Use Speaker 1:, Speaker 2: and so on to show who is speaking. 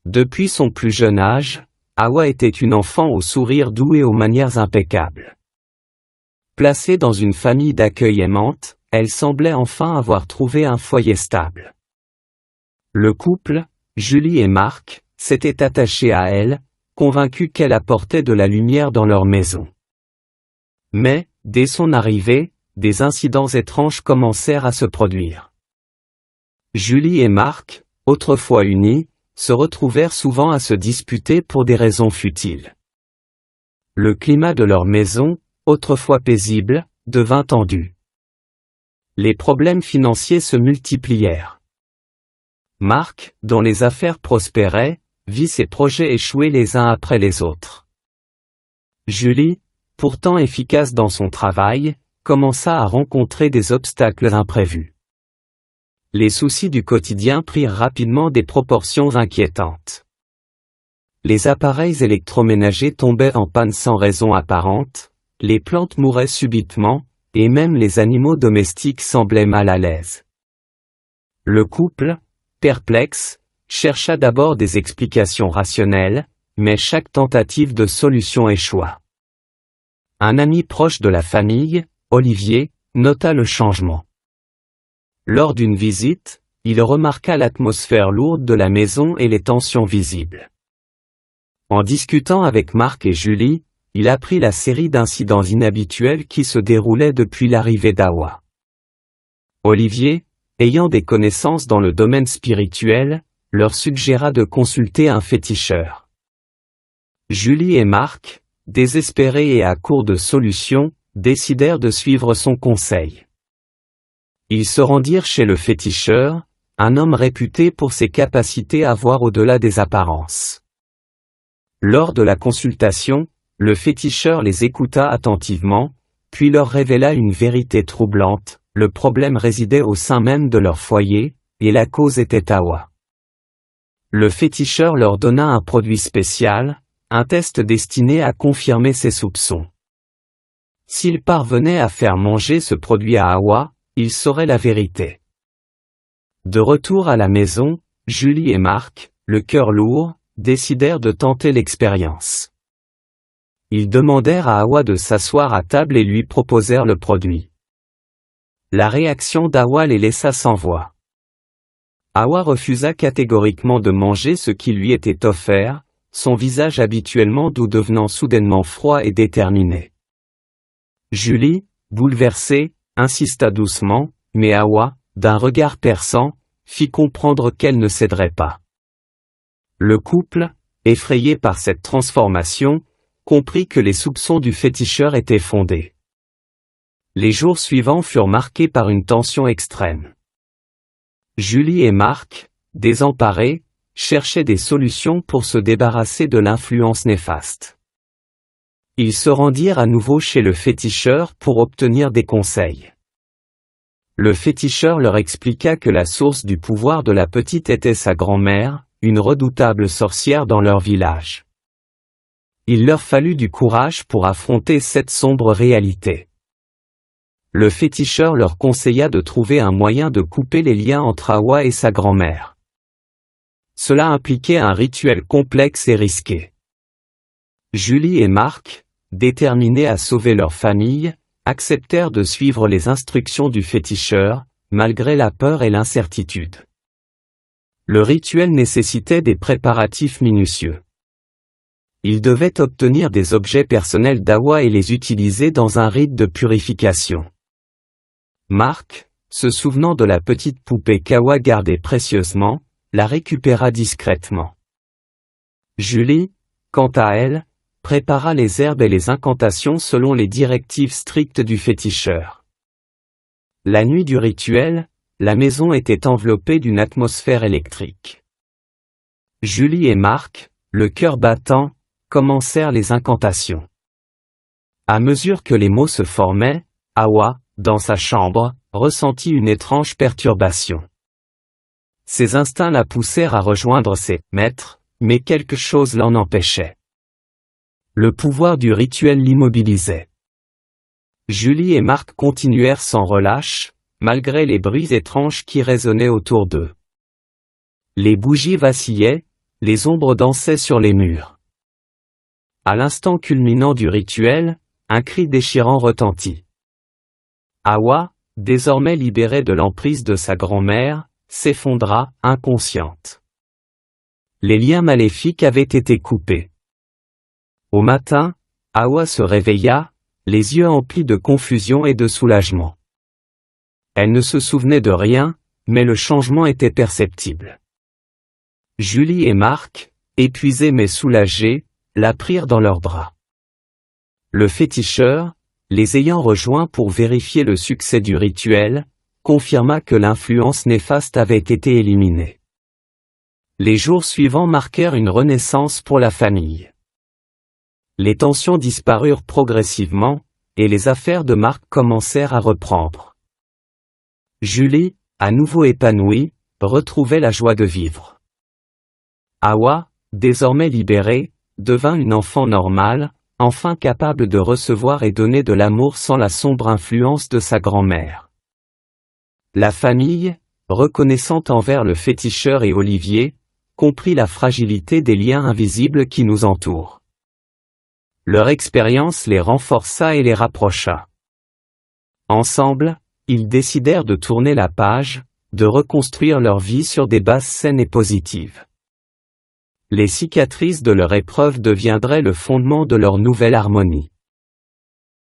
Speaker 1: Depuis son plus jeune âge, Hawa était une enfant au sourire doux et aux manières impeccables. Placée dans une famille d'accueil aimante, elle semblait enfin avoir trouvé un foyer stable. Le couple, Julie et Mark, s'était attaché à elle, convaincu qu'elle apportait de la lumière dans leur maison. Mais, dès son arrivée, des incidents étranges commencèrent à se produire. Julie et Mark, autrefois unis, se retrouvèrent souvent à se disputer pour des raisons futiles. Le climat de leur maison, autrefois paisible, devint tendu. Les problèmes financiers se multiplièrent. Mark, dont les affaires prospéraient, vit ses projets échouer les uns après les autres. Julie, pourtant efficace dans son travail, commença à rencontrer des obstacles imprévus. Les soucis du quotidien prirent rapidement des proportions inquiétantes. Les appareils électroménagers tombaient en panne sans raison apparente, les plantes mouraient subitement, et même les animaux domestiques semblaient mal à l'aise. Le couple, perplexe, chercha d'abord des explications rationnelles, mais chaque tentative de solution échoua. Un ami proche de la famille, Olivier, nota le changement. Lors d'une visite, il remarqua l'atmosphère lourde de la maison et les tensions visibles. En discutant avec Mark et Julie, il apprit la série d'incidents inhabituels qui se déroulaient depuis l'arrivée d'Hawa. Olivier, ayant des connaissances dans le domaine spirituel, leur suggéra de consulter un féticheur. Julie et Mark, désespérés et à court de solutions, décidèrent de suivre son conseil. Ils se rendirent chez le féticheur, un homme réputé pour ses capacités à voir au-delà des apparences. Lors de la consultation, le féticheur les écouta attentivement, puis leur révéla une vérité troublante: le problème résidait au sein même de leur foyer, et la cause était Hawa. Le féticheur leur donna un produit spécial, un test destiné à confirmer ses soupçons. S'ils parvenaient à faire manger ce produit à Hawa, ils sauraient la vérité. De retour à la maison, Julie et Mark, le cœur lourd, décidèrent de tenter l'expérience. Ils demandèrent à Hawa de s'asseoir à table et lui proposèrent le produit. La réaction d'Hawa les laissa sans voix. Hawa refusa catégoriquement de manger ce qui lui était offert, son visage habituellement doux devenant soudainement froid et déterminé. Julie, bouleversée, insista doucement, mais Hawa, d'un regard perçant, fit comprendre qu'elle ne céderait pas. Le couple, effrayé par cette transformation, comprit que les soupçons du féticheur étaient fondés. Les jours suivants furent marqués par une tension extrême. Julie et Mark, désemparés, cherchaient des solutions pour se débarrasser de l'influence néfaste. Ils se rendirent à nouveau chez le féticheur pour obtenir des conseils. Le féticheur leur expliqua que la source du pouvoir de la petite était sa grand-mère, une redoutable sorcière dans leur village. Il leur fallut du courage pour affronter cette sombre réalité. Le féticheur leur conseilla de trouver un moyen de couper les liens entre Hawa et sa grand-mère. Cela impliquait un rituel complexe et risqué. Julie et Mark, déterminés à sauver leur famille, acceptèrent de suivre les instructions du féticheur, malgré la peur et l'incertitude. Le rituel nécessitait des préparatifs minutieux. Ils devaient obtenir des objets personnels d'Hawa et les utiliser dans un rite de purification. Mark, se souvenant de la petite poupée qu'Hawa gardait précieusement, la récupéra discrètement. Julie, quant à elle, prépara les herbes et les incantations selon les directives strictes du féticheur. La nuit du rituel, la maison était enveloppée d'une atmosphère électrique. Julie et Mark, le cœur battant, commencèrent les incantations. À mesure que les mots se formaient, Hawa, dans sa chambre, ressentit une étrange perturbation. Ses instincts la poussèrent à rejoindre ses maîtres, mais quelque chose l'en empêchait. Le pouvoir du rituel l'immobilisait. Julie et Mark continuèrent sans relâche, malgré les bruits étranges qui résonnaient autour d'eux. Les bougies vacillaient, les ombres dansaient sur les murs. À l'instant culminant du rituel, un cri déchirant retentit. Hawa, désormais libérée de l'emprise de sa grand-mère, s'effondra, inconsciente. Les liens maléfiques avaient été coupés. Au matin, Hawa se réveilla, les yeux emplis de confusion et de soulagement. Elle ne se souvenait de rien, mais le changement était perceptible. Julie et Marc, épuisés mais soulagés, la prirent dans leurs bras. Le féticheur, les ayant rejoints pour vérifier le succès du rituel, confirma que l'influence néfaste avait été éliminée. Les jours suivants marquèrent une renaissance pour la famille. Les tensions disparurent progressivement, et les affaires de Marc commencèrent à reprendre. Julie, à nouveau épanouie, retrouvait la joie de vivre. Hawa, désormais libérée, devint une enfant normale, enfin capable de recevoir et donner de l'amour sans la sombre influence de sa grand-mère. La famille, reconnaissante envers le féticheur et Olivier, comprit la fragilité des liens invisibles qui nous entourent. Leur expérience les renforça et les rapprocha. Ensemble, ils décidèrent de tourner la page, de reconstruire leur vie sur des bases saines et positives. Les cicatrices de leur épreuve deviendraient le fondement de leur nouvelle harmonie.